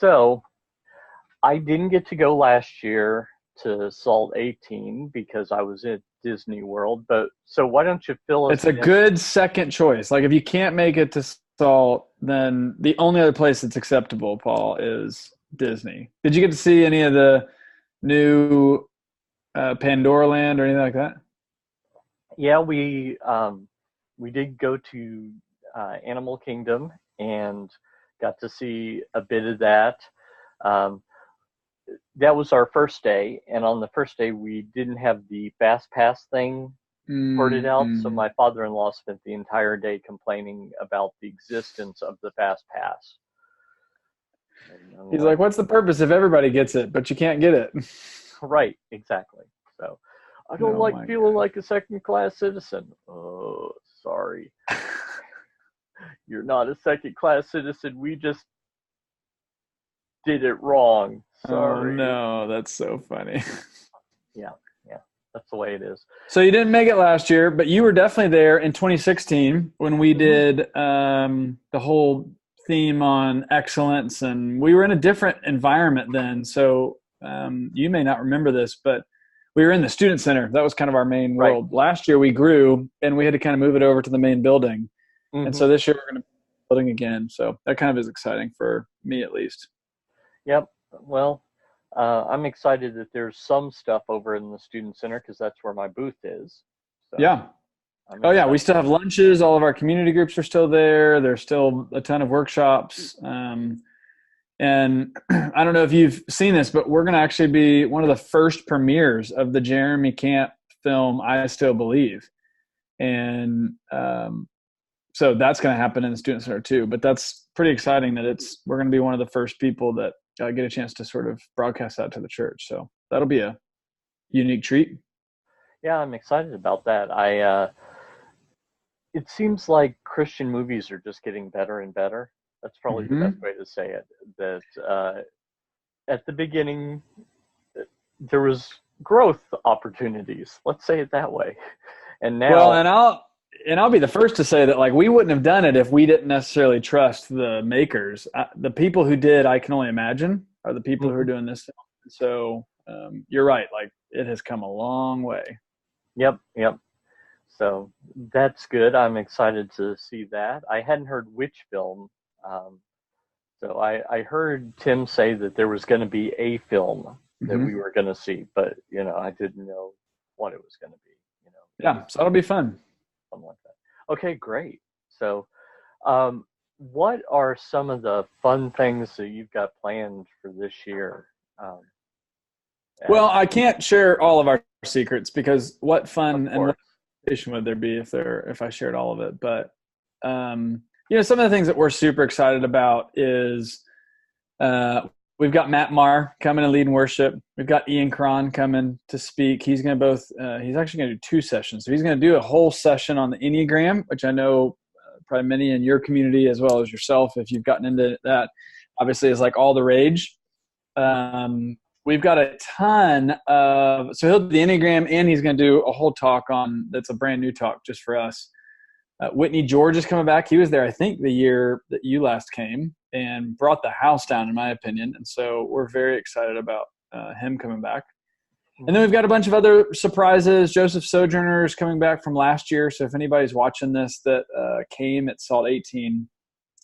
So I didn't get to go last year to Salt 18 because I was at Disney World. But so why don't you fill us It's a in? good second choice. Like if you can't make it to Salt, then the only other place that's acceptable, Paul, is Disney. Did you get to see any of the new Pandora Land or anything like that? Yeah, we did go to Animal Kingdom and got to see a bit of that. Um, that was our first day, and on the first day we didn't have the fast pass thing sorted out, so Mm-mm. my father-in-law spent the entire day complaining about the existence of the fast pass. And I'm He's like, like, what's the purpose if everybody gets it, but you can't get it? right, exactly. So I don't Oh like my feeling God. like a second class citizen. Oh, sorry. You're not a second class citizen. We just did it wrong. Oh Sorry. no, that's so funny. Yeah, yeah. That's the way it is. So you didn't make it last year, but you were definitely there in 2016 when we Mm-hmm. did the whole theme on excellence, and we were in a different environment then. So you may not remember this, but we were in the student center. That was kind of our main Right. world. Last year we grew, and we had to kind of move it over to the main building. And Mm-hmm. so this year we're going to be building again. So that kind of is exciting for me at least. Yep. Well, I'm excited that there's some stuff over in the student center because that's where my booth is. So Yeah. I'm Oh yeah, we excited. still have lunches. All of our community groups are still there. There's still a ton of workshops. And I don't know if you've seen this, but we're going to actually be one of the first premieres of the Jeremy Camp film, I Still Believe. And so that's going to happen in the student center too. But that's pretty exciting that we're going to be one of the first people that get a chance to sort of broadcast that to the church. So that'll be a unique treat. Yeah, I'm excited about that. It seems like Christian movies are just getting better and better. That's probably the best Mm-hmm. way to say it. That at the beginning there was growth opportunities. Let's say it that way. And Well, now, and I'll be the first to say that like we wouldn't have done it if we didn't necessarily trust the makers. The people who did, I can only imagine, are the people who are mhm, doing this film. So you're right. Like it has come a long way. yep, yep. So that's good. I'm excited to see that. I hadn't heard which film. Um, so I heard Tim say that there was going to be a film that we Hmm. were going to see, but I didn't know what it was going to be. Maybe Yeah, so that'll be fun. something like that. Okay, great. So, what are some of the fun things that you've got planned for this year? Um, Well, and I can't share all of our secrets because what of fun and what course, conversation would there be if I shared all of it? But some of the things that we're super excited about is we've got Matt Marr coming and leading worship. We've got Ian Cron coming to speak. He's going to he's actually going to do two sessions. So he's going to do a whole session on the Enneagram, which I know probably many in your community as well as yourself, if you've gotten into that, obviously is like all the rage. We've got a ton so he'll do the Enneagram and he's going to do a whole talk that's a brand new talk just for us. Whitney George is coming back. He was there, I think, the year that you last came and brought the house down, in my opinion. And so we're very excited about him coming back. And then hmm we've got a bunch of other surprises. Joseph Sojourner is coming back from last year. So if anybody's watching this that came at Salt 18,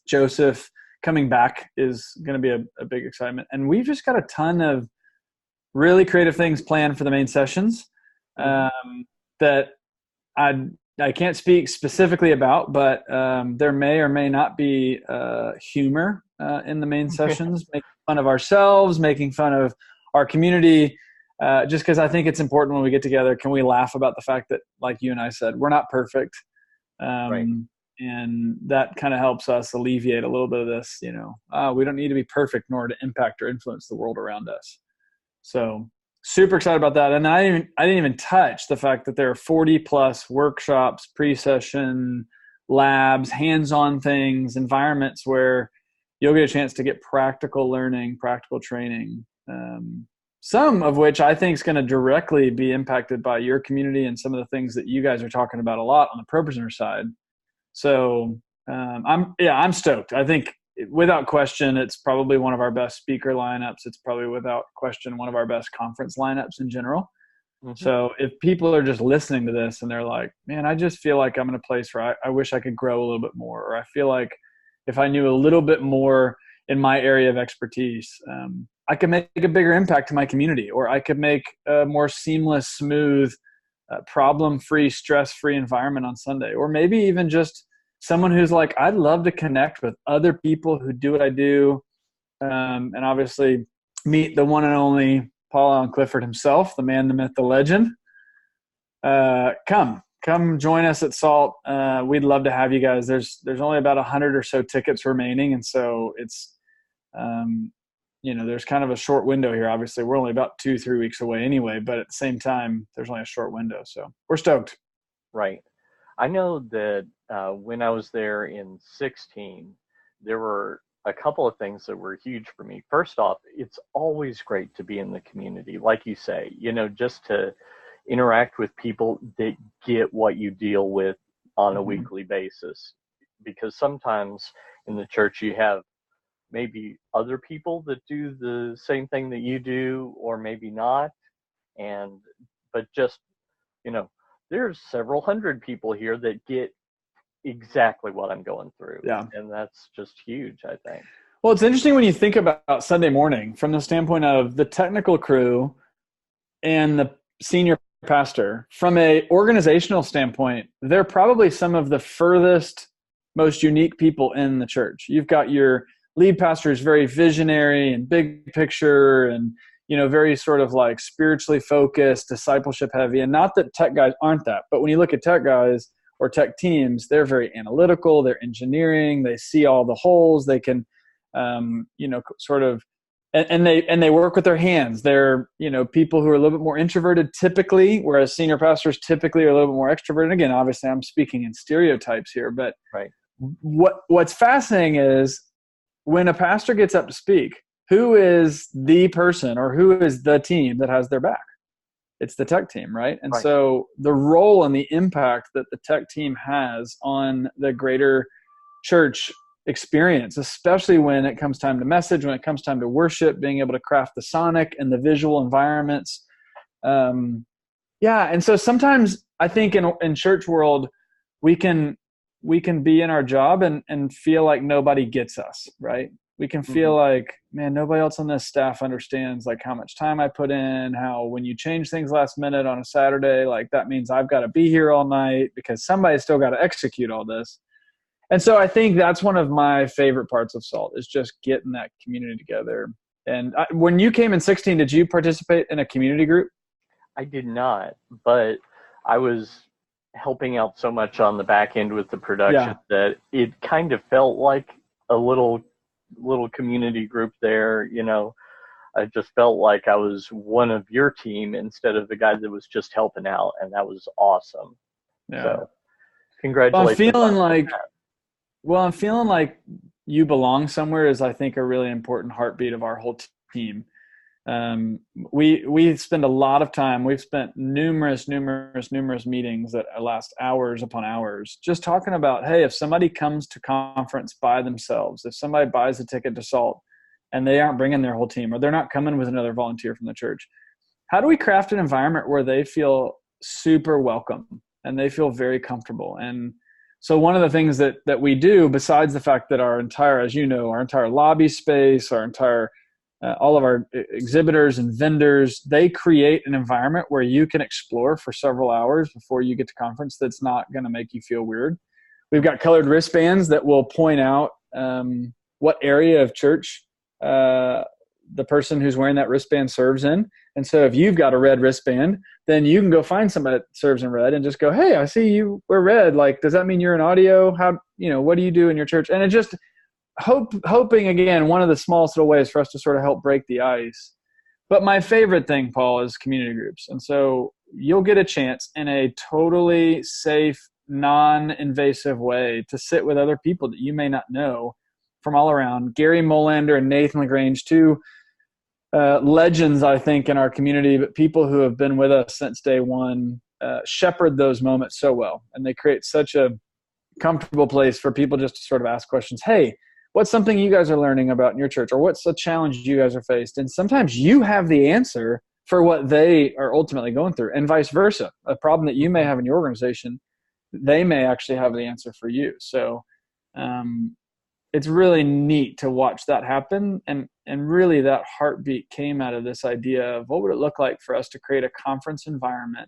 Joseph coming back is going to be a big excitement. And we've just got a ton of really creative things planned for the main sessions hmm that I I can't speak specifically about, but there may or may not be humor in the main sessions, making fun of ourselves, making fun of our community. Just because I think it's important when we get together, can we laugh about the fact that, like you and I said, we're not perfect, right. and that kind of helps us alleviate a little bit of this. We don't need to be perfect in order to impact or influence the world around us. So super excited about that. And I didn't even touch the fact that there are 40 plus workshops, pre-session labs, hands-on things, environments where you'll get a chance to get practical learning, practical training. Some of which I think is going to directly be impacted by your community and some of the things that you guys are talking about a lot on the ProPresenter side. So I'm stoked. I think without question, it's probably one of our best speaker lineups. It's probably without question one of our best conference lineups in general. Mm-hmm. So if people are just listening to this and they're like, man, I just feel like I'm in a place where I wish I could grow a little bit more, or I feel like if I knew a little bit more in my area of expertise, I could make a bigger impact to my community, or I could make a more seamless, smooth, problem-free, stress-free environment on Sunday. Or maybe even just someone who's like, I'd love to connect with other people who do what I do, and obviously meet the one and only Paul Allen Clifford himself, the man, the myth, the legend. Come join us at SALT. We'd love to have you guys. There's only about 100 or so tickets remaining, and so it's there's kind of a short window here. Obviously, we're only about 2-3 weeks away anyway, but at the same time, there's only a short window, so we're stoked. Right. I know that when I was there in 2016, there were a couple of things that were huge for me. First off, it's always great to be in the community, like you say, just to interact with people that get what you deal with on a weekly basis. Because sometimes in the church you have maybe other people that do the same thing that you do, or maybe not. But just, there's several hundred people here that get exactly what I'm going through. Yeah. And that's just huge, I think. Well, it's interesting when you think about Sunday morning from the standpoint of the technical crew and the senior pastor. From a organizational standpoint, they're probably some of the furthest, most unique people in the church. You've got your lead pastor who's very visionary and big picture and, very sort of like spiritually focused, discipleship heavy. And not that tech guys aren't that, but when you look at tech guys or tech teams, they're very analytical, they're engineering, they see all the holes, they can, sort of, and they work with their hands. They're, people who are a little bit more introverted typically, whereas senior pastors typically are a little bit more extroverted. And again, obviously I'm speaking in stereotypes here, but right. What's fascinating is when a pastor gets up to speak, who is the person or who is the team that has their back? It's the tech team, right? And right. So the role and the impact that the tech team has on the greater church experience, especially when it comes time to message, when it comes time to worship, being able to craft the sonic and the visual environments. And so sometimes I think in church world, we can be in our job and feel like nobody gets us, right? We can feel like, man, nobody else on this staff understands like how much time I put in, how when you change things last minute on a Saturday, like that means I've got to be here all night because somebody's still got to execute all this. And so I think that's one of my favorite parts of SALT is just getting that community together. And when you came in 2016, did you participate in a community group? I did not, but I was helping out so much on the back end with the production that it kind of felt like a little community group there. I just felt like I was one of your team instead of the guy that was just helping out, and that was awesome. Yeah. So congratulations. I'm feeling like you belong somewhere is, I think, a really important heartbeat of our whole team. We spend a lot of time. We've spent numerous meetings that last hours upon hours just talking about, hey, if somebody comes to conference by themselves, if somebody buys a ticket to SALT and they aren't bringing their whole team, or they're not coming with another volunteer from the church, how do we craft an environment where they feel super welcome and they feel very comfortable? And so one of the things that we do, besides the fact that our entire lobby space, our entire all of our exhibitors and vendors, they create an environment where you can explore for several hours before you get to conference that's not going to make you feel weird. We've got colored wristbands that will point out what area of church the person who's wearing that wristband serves in. And so if you've got a red wristband, then you can go find somebody that serves in red and just go, hey, I see you wear red. Like, does that mean you're in audio? What do you do in your church? And it just hoping, again, one of the smallest little ways for us to sort of help break the ice. But my favorite thing, Paul, is community groups. And so you'll get a chance in a totally safe, non-invasive way to sit with other people that you may not know from all around. Gary Molander and Nathan LaGrange, two legends, I think, in our community, but people who have been with us since day one, shepherd those moments so well. And they create such a comfortable place for people just to sort of ask questions. Hey, what's something you guys are learning about in your church, or what's a challenge you guys are faced? And sometimes you have the answer for what they are ultimately going through, and vice versa. A problem that you may have in your organization, they may actually have the answer for you. So it's really neat to watch that happen. And really that heartbeat came out of this idea of what would it look like for us to create a conference environment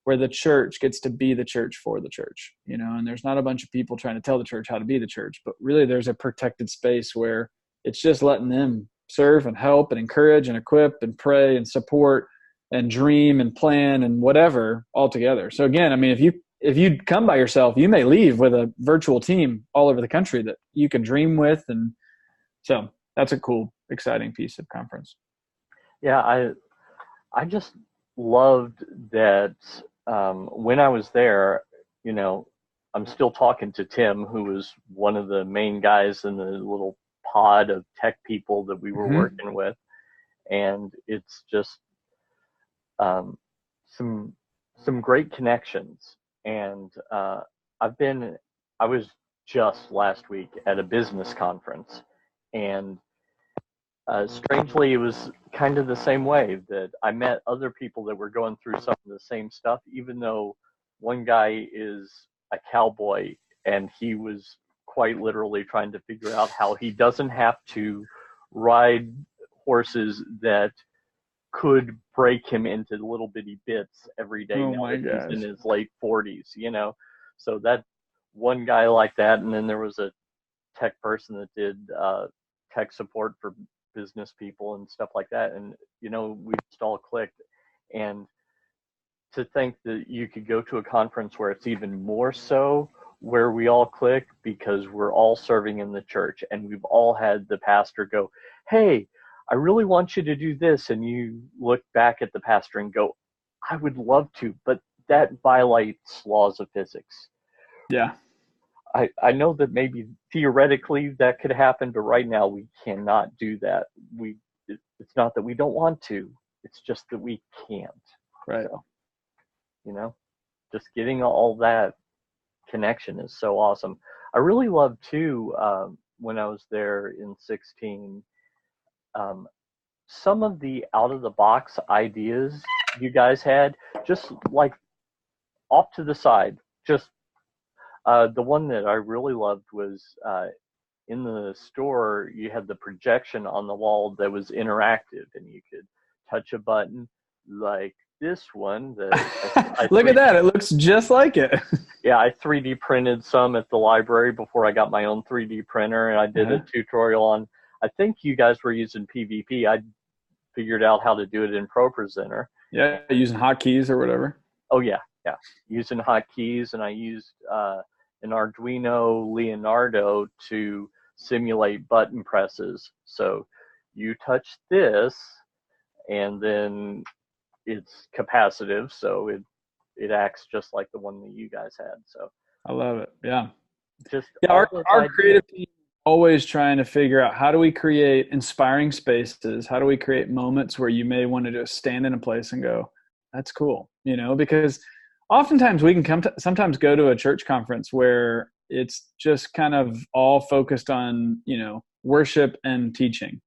where the church gets to be the church for the church, and there's not a bunch of people trying to tell the church how to be the church, but really there's a protected space where it's just letting them serve and help and encourage and equip and pray and support and dream and plan and whatever all together. So again, I mean, if you come by yourself, you may leave with a virtual team all over the country that you can dream with. And so that's a cool, exciting piece of conference. Yeah, I just loved that when I was there, I'm still talking to Tim, who was one of the main guys in the little pod of tech people that we were working with. And it's just some great connections. And I was just last week at a business conference, and strangely, it was kind of the same way that I met other people that were going through some of the same stuff, even though one guy is a cowboy and he was quite literally trying to figure out how he doesn't have to ride horses that could break him into little bitty bits every day. Oh now my that gosh. he's in his late 40s, So that one guy like that, and then there was a tech person that did tech support for business people and stuff like that, and we just all clicked. And to think that you could go to a conference where it's even more so where we all click because we're all serving in the church, and we've all had the pastor go, hey, I really want you to do this, and you look back at the pastor and go, I would love to, but that violates laws of physics. Yeah. I know that maybe theoretically that could happen, but right now we cannot do that. It's not that we don't want to, it's just that we can't. Right. So, just getting all that connection is so awesome. I really loved too, when I was there in 16, some of the out of the box ideas you guys had, just like off to the side. Just the one that I really loved was in the store, you had the projection on the wall that was interactive, and you could touch a button like this one that Look at that. It looks just like it. Yeah, I 3D printed some at the library before I got my own 3D printer, and I did a tutorial on, I think you guys were using PVP. I figured out how to do it in ProPresenter. Yeah, using hotkeys or whatever. Oh, yeah, using hotkeys, and I used an Arduino Leonardo to simulate button presses. So you touch this, and then it's capacitive, so it acts just like the one that you guys had. So I love it. Yeah. Our creative team is always trying to figure out, how do we create inspiring spaces? How do we create moments where you may want to just stand in a place and go, that's cool, because oftentimes we can sometimes go to a church conference where it's just kind of all focused on, worship and teaching.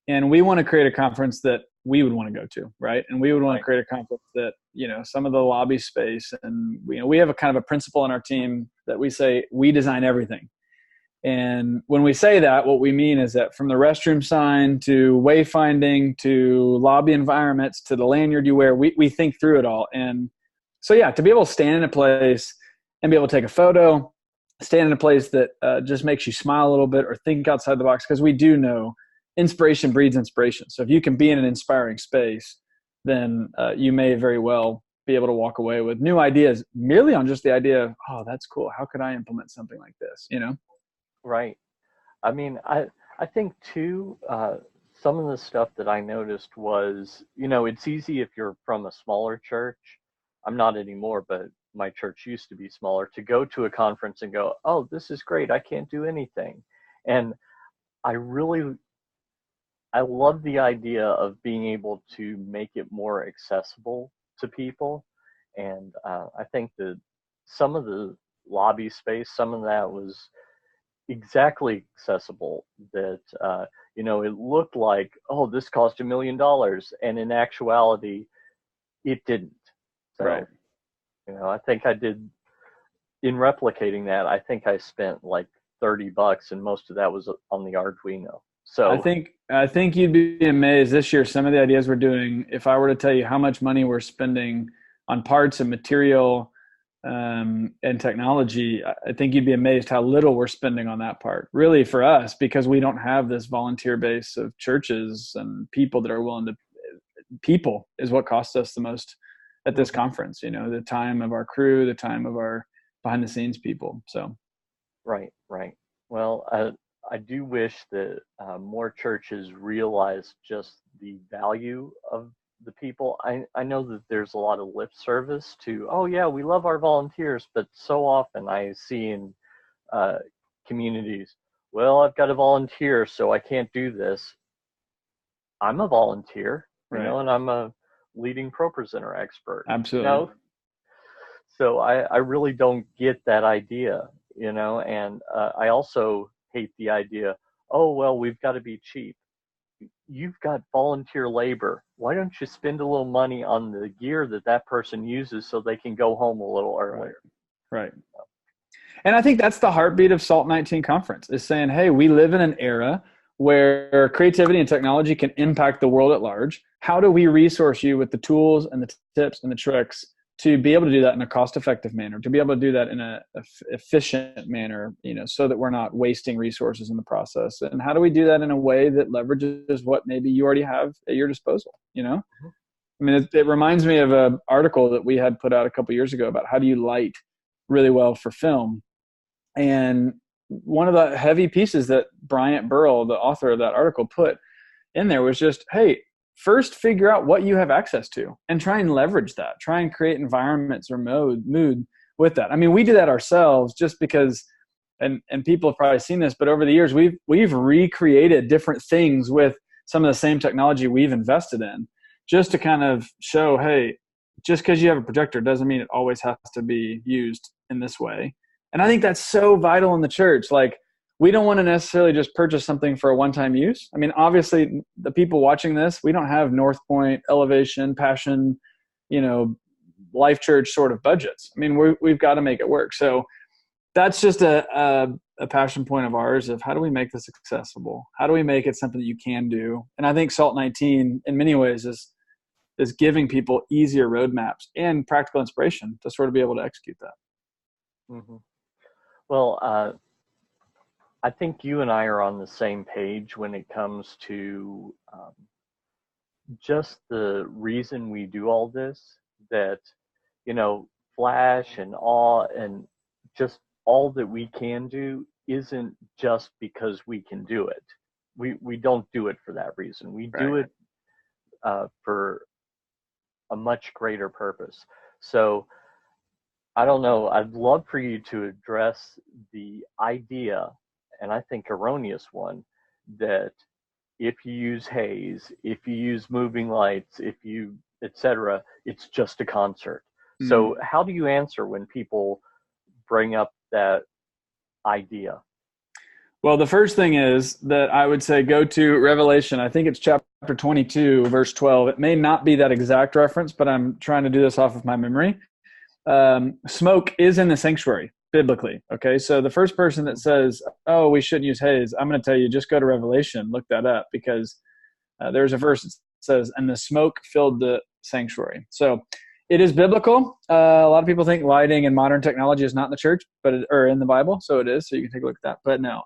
And we want to create a conference that we would want to go to, right? And we would want to create a conference that, some of the lobby space, and we have a kind of a principle in our team that we say we design everything. And when we say that, what we mean is that from the restroom sign to wayfinding to lobby environments to the lanyard you wear, we think through it all. And so, yeah, to be able to stand in a place and be able to take a photo, stand in a place that just makes you smile a little bit or think outside the box, because we do know inspiration breeds inspiration. So if you can be in an inspiring space, then you may very well be able to walk away with new ideas merely on just the idea of, oh, that's cool. How could I implement something like this? Right. I mean, I think too, some of the stuff that I noticed was, it's easy if you're from a smaller church. I'm not anymore, but my church used to be smaller, to go to a conference and go, oh, this is great, I can't do anything. And I love the idea of being able to make it more accessible to people. And I think that some of the lobby space, some of that was exactly accessible that, it looked like, oh, this cost $1 million. And in actuality, it didn't. Right. So, I think I did, in replicating that, I think I spent like $30 and most of that was on the Arduino. I So, think I think you'd be amazed this year, some of the ideas we're doing. If I were to tell you how much money we're spending on parts and material, and technology, I think you'd be amazed how little we're spending on that part. Really, for us, because we don't have this volunteer base of churches and people that are willing to. People is what costs us the most at this conference. The time of our crew, the time of our behind the scenes people. So, right, right. Well, I do wish that more churches realize just the value of the people. I know that there's a lot of lip service to, oh yeah, we love our volunteers, but so often I see in uh, communities, well, I've got a volunteer, so I can't do this. I'm a volunteer, right. and I'm a leading ProPresenter expert. Absolutely. So I really don't get that idea, and I also hate the idea, oh, well, we've got to be cheap. You've got volunteer labor. Why don't you spend a little money on the gear that person uses so they can go home a little earlier? Right. And I think that's the heartbeat of SALT 19 conference, is saying, hey, we live in an era where creativity and technology can impact the world at large. How do we resource you with the tools and the tips and the tricks to be able to do that in a cost-effective manner, to be able to do that in an efficient manner, so that we're not wasting resources in the process? And how do we do that in a way that leverages what maybe you already have at your disposal? I mean, it reminds me of an article that we had put out a couple of years ago about how do you light really well for film. And one of the heavy pieces that Bryant Burrell, the author of that article, put in there was just, hey, first figure out what you have access to and try and leverage that. Try and create environments or mood with that. I mean, we do that ourselves just because, and people have probably seen this, but over the years, we've recreated different things with some of the same technology we've invested in, just to kind of show, hey, just because you have a projector doesn't mean it always has to be used in this way. And I think that's so vital in the church. Like, we don't want to necessarily just purchase something for a one-time use. I mean, obviously, the people watching this, we don't have North Point, Elevation, Passion, Life Church sort of budgets. I mean, we've got to make it work. So that's just a passion point of ours of how do we make this accessible? How do we make it something that you can do? And I think SALT 19, in many ways, is giving people easier roadmaps and practical inspiration to sort of be able to execute that. Mm-hmm. Well, I think you and I are on the same page when it comes to just the reason we do all this, that, Flash and awe and just all that we can do isn't just because we can do it. We don't do it for that reason. We do it for a much greater purpose. So I don't know. I'd love for you to address the idea, and I think erroneous one, that if you use haze, if you use moving lights, if you, etc., it's just a concert. So how do you answer when people bring up that idea? Well, the first thing is that I would say go to Revelation. I think it's chapter 22, verse 12. It may not be that exact reference, but I'm trying to do this off of my memory. Smoke is in the sanctuary biblically. Okay. So the first person that says, oh, we shouldn't use haze, I'm going to tell you, just go to Revelation, look that up, because there's a verse that says, and the smoke filled the sanctuary. So it is biblical. A lot of people think lighting and modern technology is not in the church, or in the Bible. So it is. So you can take a look at that. But no,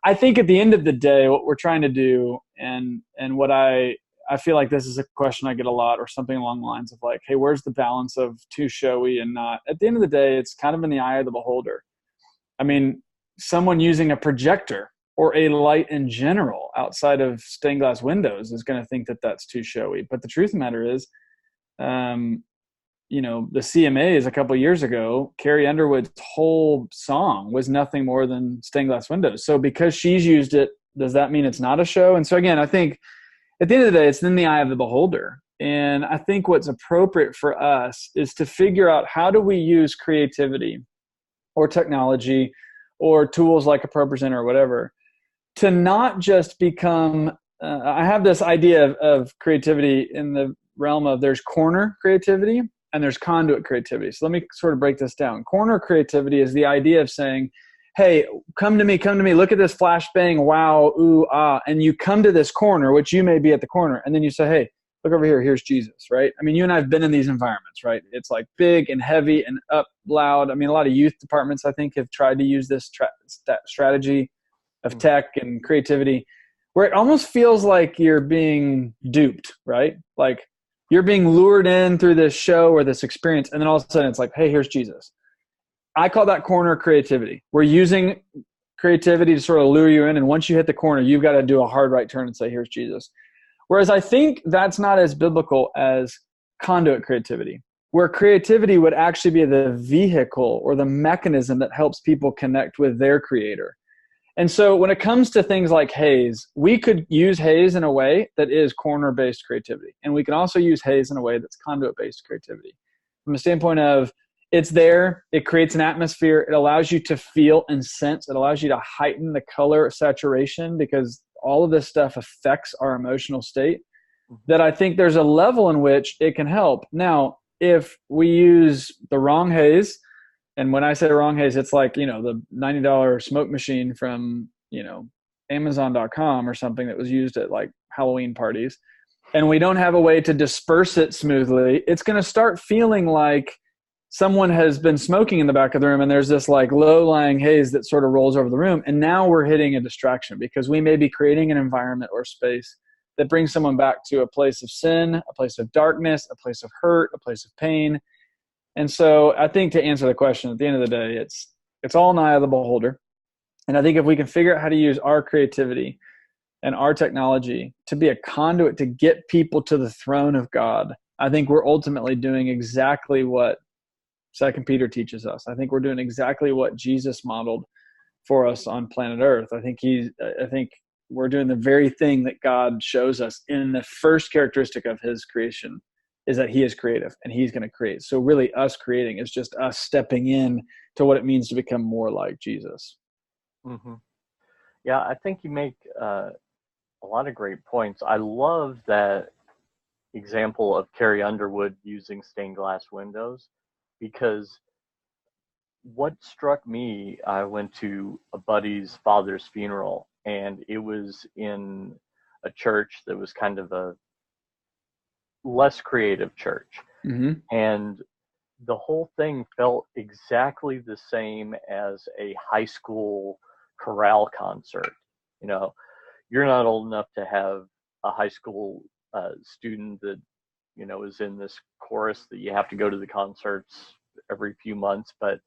I think at the end of the day, what we're trying to do, and what I feel like this is a question I get a lot, or something along the lines of like, hey, where's the balance of too showy and not? At the end of the day, it's kind of in the eye of the beholder. I mean, someone using a projector or a light in general outside of stained glass windows is going to think that that's too showy. But the truth of the matter is, the CMAs a couple of years ago, Carrie Underwood's whole song was nothing more than stained glass windows. So because she's used it, does that mean it's not a show? And so again, I think at the end of the day, it's in the eye of the beholder. And I think what's appropriate for us is to figure out, how do we use creativity or technology or tools like a Pro Presenter or whatever, to not just become, I have this idea of creativity in the realm of there's corner creativity and there's conduit creativity. So let me sort of break this down. Corner creativity is the idea of saying, hey, come to me, look at this flashbang, wow, ooh, ah. And you come to this corner, which you may be at the corner, and then you say, hey, look over here, here's Jesus, right? I mean, you and I have been in these environments, right? It's like big and heavy and up loud. I mean, a lot of youth departments, I think, have tried to use this strategy of tech and creativity, where it almost feels like you're being duped, right? Like you're being lured in through this show or this experience, and then all of a sudden it's like, hey, here's Jesus. I call that corner creativity. We're using creativity to sort of lure you in, and once you hit the corner, you've got to do a hard right turn and say, here's Jesus. Whereas I think that's not as biblical as conduit creativity, where creativity would actually be the vehicle or the mechanism that helps people connect with their creator. And so when it comes to things like Haze, we could use Haze in a way that is corner-based creativity. And we can also use Haze in a way that's conduit-based creativity. From the standpoint of it's there, it creates an atmosphere, it allows you to feel and sense, it allows you to heighten the color saturation because all of this stuff affects our emotional state, that I think there's a level in which it can help. Now, if we use the wrong Haze, and when I say wrong Haze, it's like, the $90 smoke machine from, Amazon.com or something that was used at like Halloween parties, and we don't have a way to disperse it smoothly, it's going to start feeling like someone has been smoking in the back of the room and there's this like low-lying haze that sort of rolls over the room. And now we're hitting a distraction because we may be creating an environment or space that brings someone back to a place of sin, a place of darkness, a place of hurt, a place of pain. And so I think to answer the question, at the end of the day, it's all in the eye of the beholder. And I think if we can figure out how to use our creativity and our technology to be a conduit to get people to the throne of God, I think we're ultimately doing exactly what 2 Peter teaches us. I think we're doing exactly what Jesus modeled for us on planet Earth. I think we're doing the very thing that God shows us in the first characteristic of his creation, is that he is creative and he's going to create. So really us creating is just us stepping in to what it means to become more like Jesus. Mm-hmm. Yeah, I think you make a lot of great points. I love that example of Carrie Underwood using stained glass windows, because what struck me, I went to a buddy's father's funeral, and it was in a church that was kind of a less creative church. Mm-hmm. And the whole thing felt exactly the same as a high school chorale concert. You're not old enough to have a high school student that is in this chorus that you have to go to the concerts every few months, but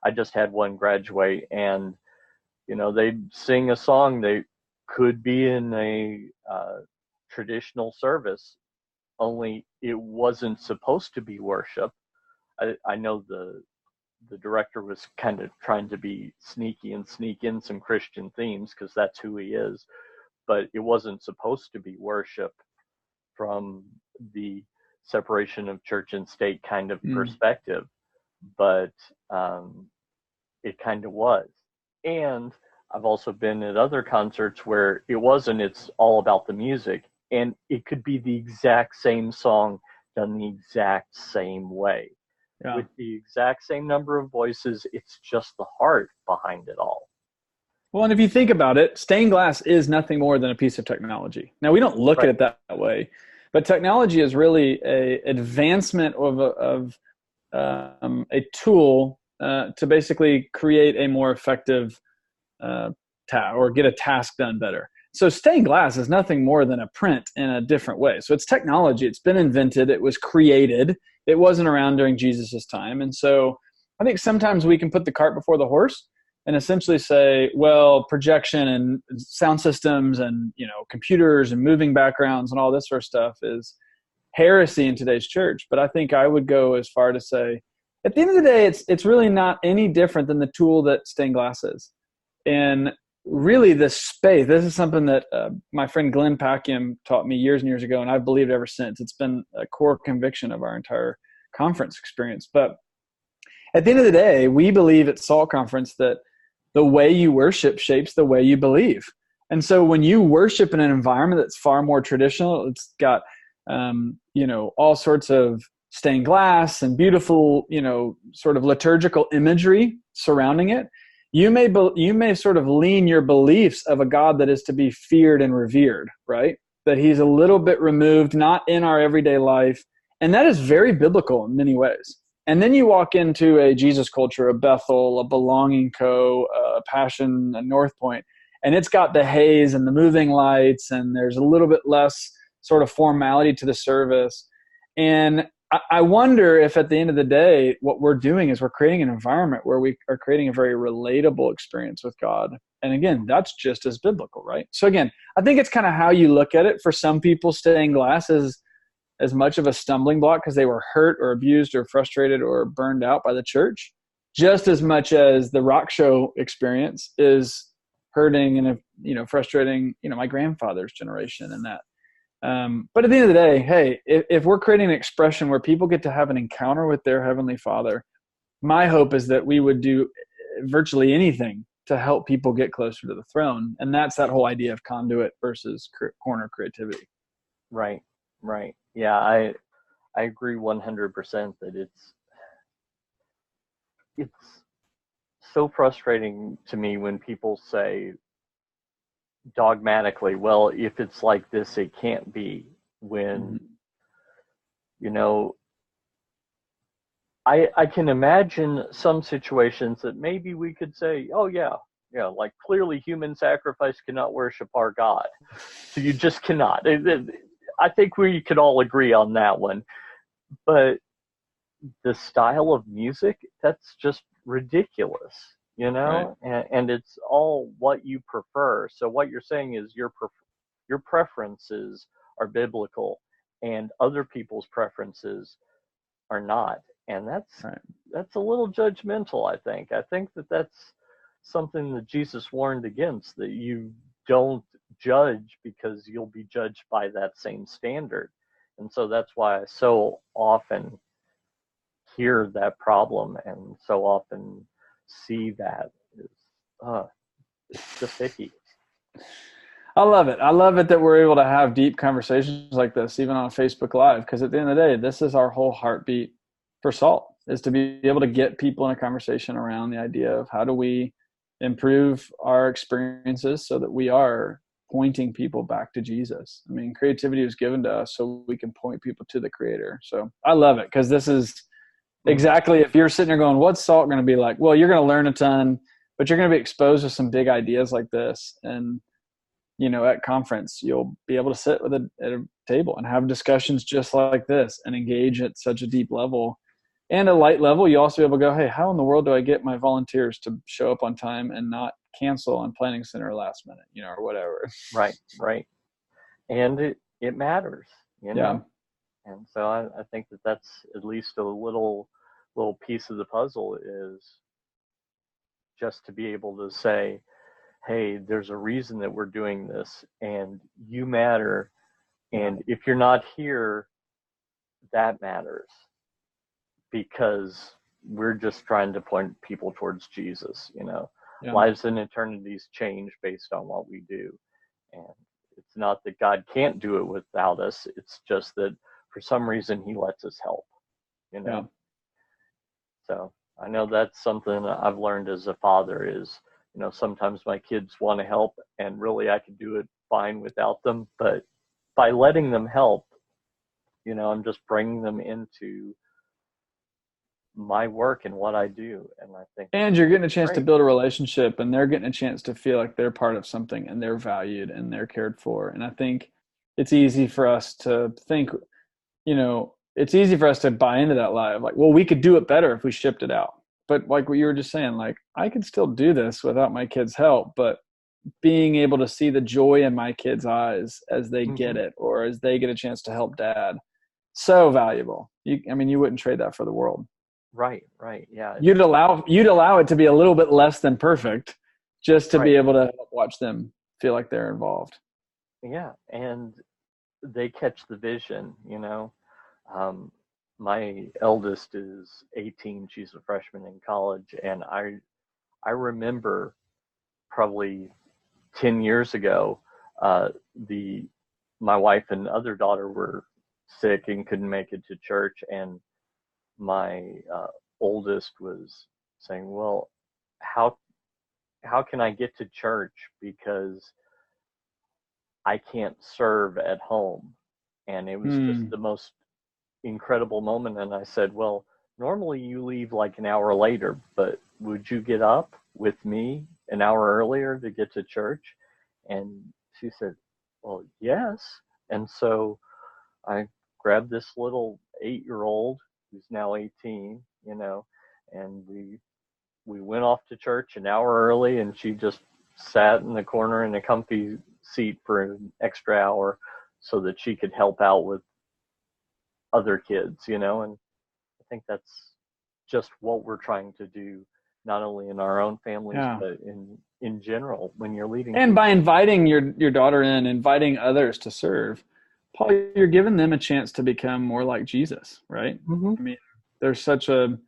I just had one graduate, and they sing a song that could be in a traditional service, only it wasn't supposed to be worship. I know the director was kind of trying to be sneaky and sneak in some Christian themes because that's who he is, but it wasn't supposed to be worship from the separation of church and state kind of perspective, but it kind of was. And I've also been at other concerts where it wasn't, it's all about the music, and it could be the exact same song done the exact same way. Yeah. With the exact same number of voices, it's just the heart behind it all. Well, and if you think about it, stained glass is nothing more than a piece of technology. Now, we don't look at it that way, but technology is really a advancement of a tool to basically create a more effective or get a task done better. So stained glass is nothing more than a print in a different way. So it's technology. It's been invented. It was created. It wasn't around during Jesus's time. And so I think sometimes we can put the cart before the horse and essentially say, well, projection and sound systems and, computers and moving backgrounds and all this sort of stuff is heresy in today's church. But I think I would go as far to say, at the end of the day, it's really not any different than the tool that stained glass is. And really the space, this is something that my friend Glenn Packiam taught me years and years ago, and I've believed ever since. It's been a core conviction of our entire conference experience. But at the end of the day, we believe at SALT Conference that the way you worship shapes the way you believe. And so when you worship in an environment that's far more traditional, it's got, all sorts of stained glass and beautiful, sort of liturgical imagery surrounding it, you may sort of lean your beliefs of a God that is to be feared and revered, right? That he's a little bit removed, not in our everyday life. And that is very biblical in many ways. And then you walk into a Jesus culture, a Bethel, a Belonging Co., a Passion, a North Point, and it's got the haze and the moving lights, and there's a little bit less sort of formality to the service. And I wonder if at the end of the day, what we're doing is we're creating an environment where we are creating a very relatable experience with God. And again, that's just as biblical, right? So again, I think it's kind of how you look at it. For some people, stained glass is as much of a stumbling block because they were hurt or abused or frustrated or burned out by the church, just as much as the rock show experience is hurting and frustrating, my grandfather's generation and that. But at the end of the day, hey, if we're creating an expression where people get to have an encounter with their Heavenly Father, my hope is that we would do virtually anything to help people get closer to the throne. And that's that whole idea of conduit versus corner creativity. Right. Yeah, I agree 100% that it's so frustrating to me when people say dogmatically, well, if it's like this, it can't be, when, I can imagine some situations that maybe we could say, oh yeah, like clearly human sacrifice cannot worship our God. So you just cannot. I think we could all agree on that one. But the style of music, that's just ridiculous, Right. and it's all what you prefer. So what you're saying is your preferences are biblical and other people's preferences are not. And that's a little judgmental, I think that that's something that Jesus warned against, that you don't judge because you'll be judged by that same standard. And so that's why I so often hear that problem and so often see that it's just icky. I love it. I love it that we're able to have deep conversations like this, even on Facebook Live, because at the end of the day, this is our whole heartbeat for Salt, is to be able to get people in a conversation around the idea of how do we improve our experiences so that we are pointing people back to Jesus. I mean, creativity was given to us so we can point people to the Creator. So I love it, because this is exactly, if you're sitting there going, what's Salt going to be like? Well, you're going to learn a ton, but you're going to be exposed to some big ideas like this. And at conference, you'll be able to sit at a table and have discussions just like this and engage at such a deep level and a light level. You also be able to go, hey, how in the world do I get my volunteers to show up on time and not cancel on planning center last minute, or whatever. Right. And it matters, Yeah. And so I think that that's at least a little piece of the puzzle, is just to be able to say, hey, there's a reason that we're doing this, and you matter. And if you're not here, that matters, because we're just trying to point people towards Jesus. Yeah. Lives and eternities change based on what we do. And it's not that God can't do it without us. It's just that for some reason he lets us help, Yeah. So I know that's something I've learned as a father is, sometimes my kids want to help and really I could do it fine without them. But by letting them help, I'm just bringing them into my work and what I do. And I think, and you're getting a chance to build a relationship, and they're getting a chance to feel like they're part of something and they're valued and they're cared for. And I think it's easy for us to think, it's easy for us to buy into that lie of like, well, we could do it better if we shipped it out. But like what you were just saying, like, I can still do this without my kids' help, but being able to see the joy in my kids' eyes as they get it, or as they get a chance to help dad, so valuable. You wouldn't trade that for the world. Right. Yeah. You'd allow it to be a little bit less than perfect, just to be able to watch them feel like they're involved. Yeah. And they catch the vision, my eldest is 18. She's a freshman in college. And I remember probably 10 years ago, uh, my wife and other daughter were sick and couldn't make it to church, and my oldest was saying, "Well, how can I get to church because I can't serve at home?" And it was just Mm. the most incredible moment. And I said, "Well, normally you leave like an hour later, but would you get up with me an hour earlier to get to church?" And she said, "Well, yes." And so I grabbed this little 8-year-old who's now 18, and we went off to church an hour early, and she just sat in the corner in a comfy seat for an extra hour so that she could help out with other kids, and I think that's just what we're trying to do, not only in our own families, Yeah. but in general when you're leading And people. by inviting your daughter in, inviting others to serve, Paul, you're giving them a chance to become more like Jesus, right? Mm-hmm. I mean, there's such a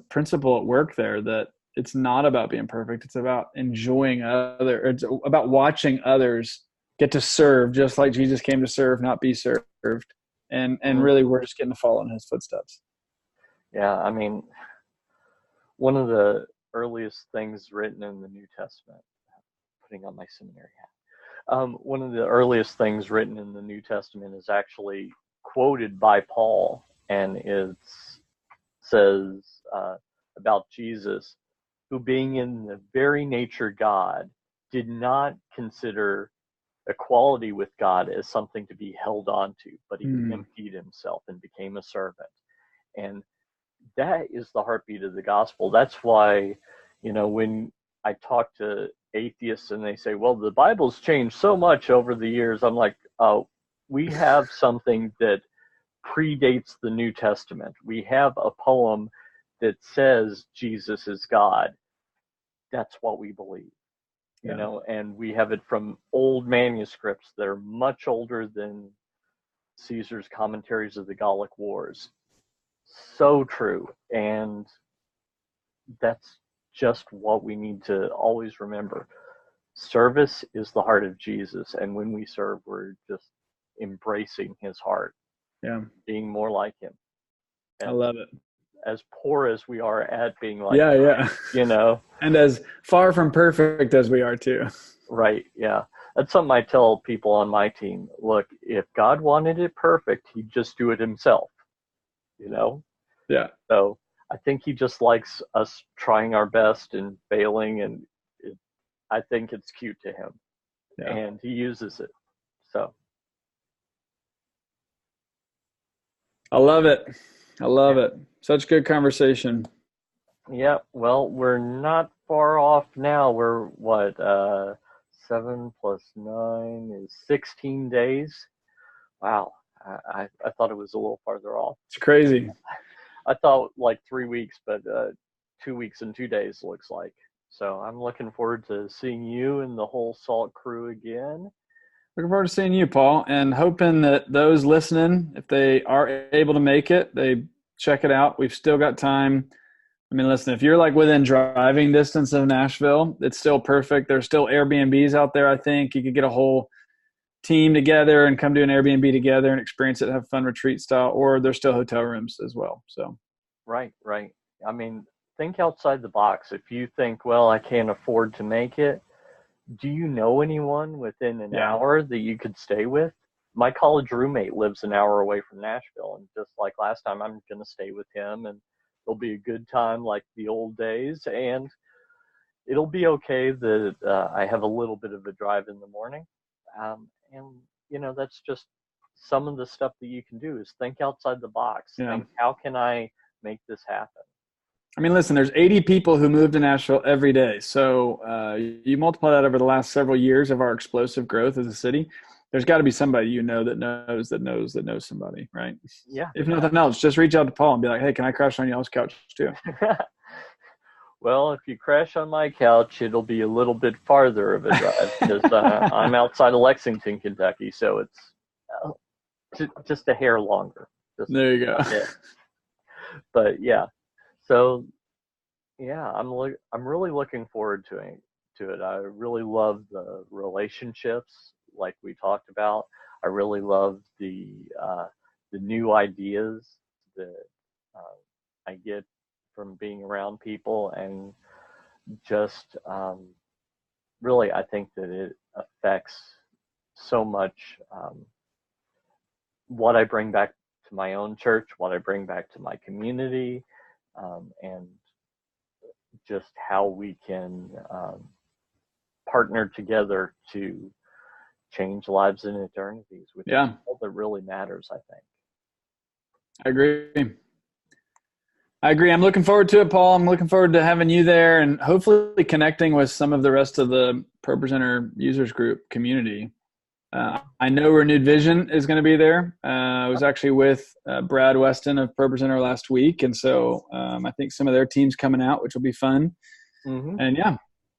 principle at work there that it's not about being perfect. It's about enjoying it's about watching others get to serve just like Jesus came to serve, not be served. And Mm-hmm. really we're just getting to follow in his footsteps. Yeah, I mean, one of the earliest things written in the New Testament, putting on my seminary hat, one of the earliest things written in the New Testament is actually quoted by Paul, and it says about Jesus, who being in the very nature God, did not consider equality with God as something to be held on to, but he Mm. emptied himself and became a servant. And that is the heartbeat of the gospel. That's why, when I talk to atheists and they say, well, the Bible's changed so much over the years, I'm like, oh, we have something that predates the New Testament. We have a poem that says Jesus is God. That's what we believe, Yeah. and we have it from old manuscripts that are much older than Caesar's commentaries of the Gallic Wars. So true. And that's just what we need to always remember. Service is the heart of Jesus. And when we serve, we're just embracing his heart, Yeah. being more like him. I And love it. as poor as we are at being like Yeah. him, Yeah. And as far from perfect as we are too. right. Yeah. That's something I tell people on my team. Look, if God wanted it perfect, he'd just do it himself, you know? Yeah. So I think he just likes us trying our best and failing, and I think it's cute to him, Yeah. and he uses it. So I love it. I love it. Such good conversation. yeah, well, we're not far off now. We're what 7 plus 9 is 16 days. Wow, I thought it was a little farther off. It's crazy. I thought like 3 weeks, but 2 weeks and 2 days looks like. So I'm looking forward to seeing you and the whole Salt crew again. Looking forward to seeing you, Paul, and hoping that those listening, if they are able to make it, they check it out. We've still got time. I mean, listen, if you're like within driving distance of Nashville, it's still perfect. There's still Airbnbs out there. I think you could get a whole team together and come to an Airbnb together and experience it, have fun retreat style, or there's still hotel rooms as well. So, Right, right. I mean, think outside the box. If you think, well, I can't afford to make it, do you know anyone within an yeah. hour that you could stay with? My college roommate lives an hour away from Nashville, and just like last time, I'm going to stay with him, and it'll be a good time like the old days, and it'll be okay that I have a little bit of a drive in the morning. And, that's just some of the stuff that you can do is think outside the box. Yeah. Think, how can I make this happen? I mean, listen, there's 80 people who move to Nashville every day. So you multiply that over the last several years of our explosive growth as a city. There's got to be somebody that knows somebody, right? Yeah. If nothing else, just reach out to Paul and be like, hey, can I crash on y'all's couch too? Well, if you crash on my couch, it'll be a little bit farther of a drive because I'm outside of Lexington, Kentucky, so it's just a hair longer. There you go. But yeah, so yeah, I'm really looking forward to to it. I really love the relationships, like we talked about. I really love the new ideas that I get from being around people, and just really, I think that it affects so much what I bring back to my own church, what I bring back to my community, and just how we can partner together to change lives and eternities, which is all that really matters, I think. I agree. I'm looking forward to it, Paul. I'm looking forward to having you there and hopefully connecting with some of the rest of the ProPresenter users group community. I know Renewed Vision is going to be there. I was actually with Brad Weston of ProPresenter last week, and so I think some of their team's coming out, which will be fun. Mm-hmm. And yeah,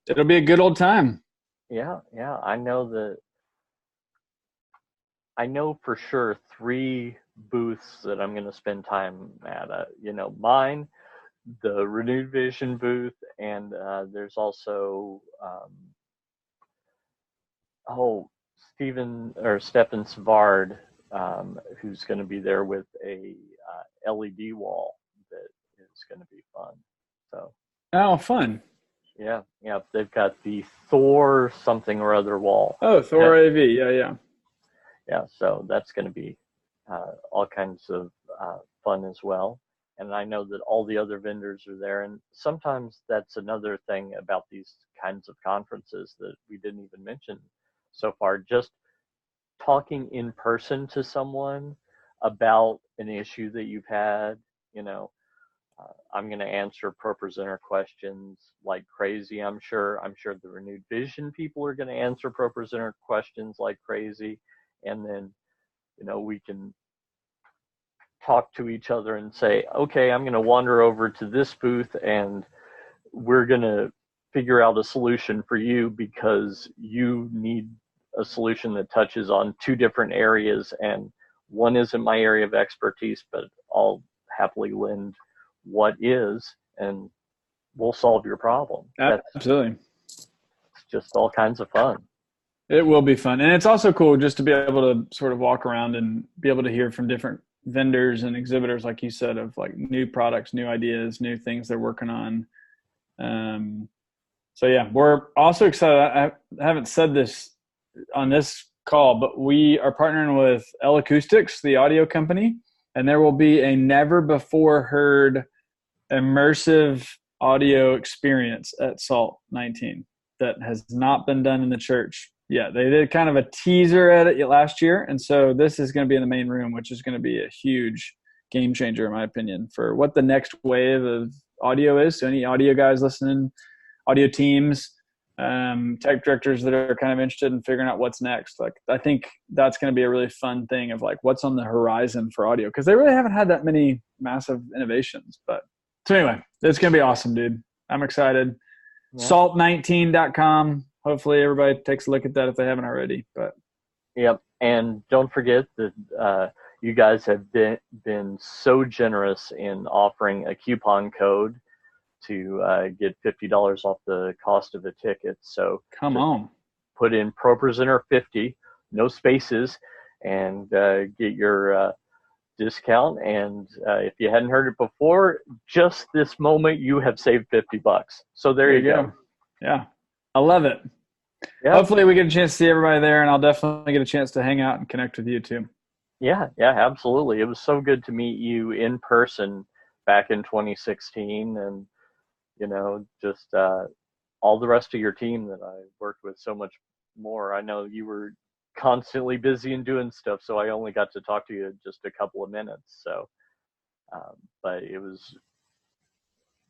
it'll be a good old time. Yeah. I know for sure 3 booths that I'm going to spend time at. Mine, the Renewed Vision booth, and there's also Stephen Savard, who's going to be there with a LED wall that is going to be fun. So. Oh, fun. Yeah. They've got the Thor something or other wall. Oh, Thor AV. Yeah. Yeah. So that's going to be all kinds of fun as well. And I know that all the other vendors are there. And sometimes that's another thing about these kinds of conferences that we didn't even mention so far. Just talking in person to someone about an issue that you've had, I'm going to answer ProPresenter questions like crazy. I'm sure the Renewed Vision people are going to answer ProPresenter questions like crazy. And then, we can talk to each other and say, okay, I'm going to wander over to this booth and we're going to figure out a solution for you because you need a solution that touches on 2 different areas, and one isn't my area of expertise, but I'll happily lend what is, and we'll solve your problem. Absolutely. It's just all kinds of fun. It will be fun. And it's also cool just to be able to sort of walk around and be able to hear from different vendors and exhibitors, like you said, of like new products, new ideas, new things they're working on. So yeah, we're also excited. I haven't said this on this call, but we are partnering with L Acoustics, the audio company, and there will be a never before heard immersive audio experience at SALT 19 that has not been done in the church yet. They did kind of a teaser at it last year, and so this is going to be in the main room, which is going to be a huge game changer, in my opinion, for what the next wave of audio is. So any audio guys listening, audio teams, tech directors that are kind of interested in figuring out what's next. Like, I think that's going to be a really fun thing of like what's on the horizon for audio, because they really haven't had that many massive innovations. But so anyway, it's going to be awesome, dude. I'm excited. Yeah. Salt19.com. Hopefully everybody takes a look at that if they haven't already. But yep, and don't forget that you guys have been so generous in offering a coupon code to get $50 off the cost of a ticket. So come on, put in ProPresenter 50, no spaces, and get your discount. And if you hadn't heard it before, just this moment you have saved $50. So there you go. Yeah, I love it. Yep. Hopefully we get a chance to see everybody there, and I'll definitely get a chance to hang out and connect with you too. Yeah, absolutely. It was so good to meet you in person back in 2016, and just all the rest of your team that I worked with so much more. I know you were constantly busy and doing stuff, so I only got to talk to you just a couple of minutes. So, but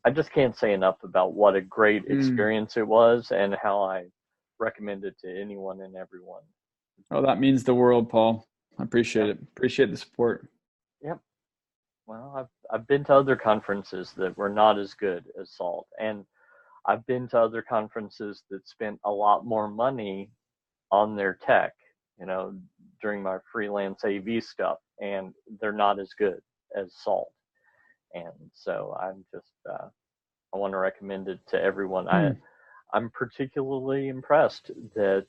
I just can't say enough about what a great experience it was and how I recommend it to anyone and everyone. Oh, that means the world, Paul. I appreciate it. Appreciate the support. Yep. Well, I've been to other conferences that were not as good as SALT, and I've been to other conferences that spent a lot more money on their tech, during my freelance AV stuff, and they're not as good as SALT. And so I'm just, I want to recommend it to everyone. I'm particularly impressed that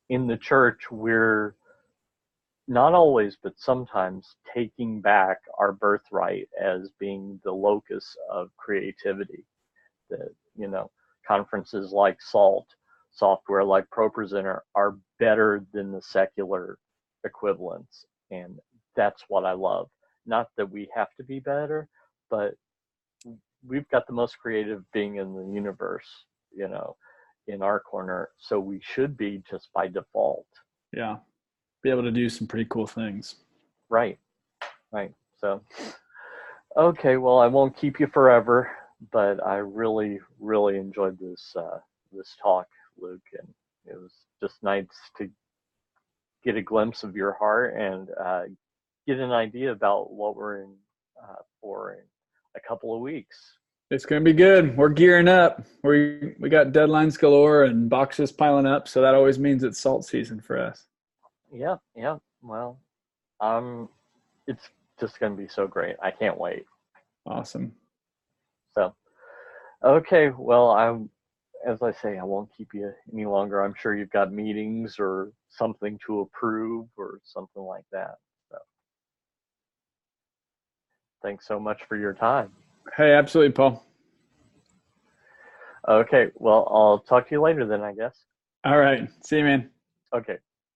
in the church we're not always, but sometimes taking back our birthright as being the locus of creativity. That, conferences like SALT, software like ProPresenter, are better than the secular equivalents. And that's what I love. Not that we have to be better, but we've got the most creative being in the universe, in our corner. So we should be just by default. Yeah. Be able to do some pretty cool things. Right. Right. So, okay. Well, I won't keep you forever, but I really, really enjoyed this talk, Luke, and it was just nice to get a glimpse of your heart and get an idea about what we're in for in a couple of weeks. It's going to be good. We're gearing up. We got deadlines galore and boxes piling up, so that always means it's salt season for us. Yeah, yeah. Well, it's just going to be so great. I can't wait. Awesome. So, okay. Well, as I say, I won't keep you any longer. I'm sure you've got meetings or something to approve or something like that. So, thanks so much for your time. Hey, absolutely, Paul. Okay. Well, I'll talk to you later then, I guess. All right. See you, man. Okay.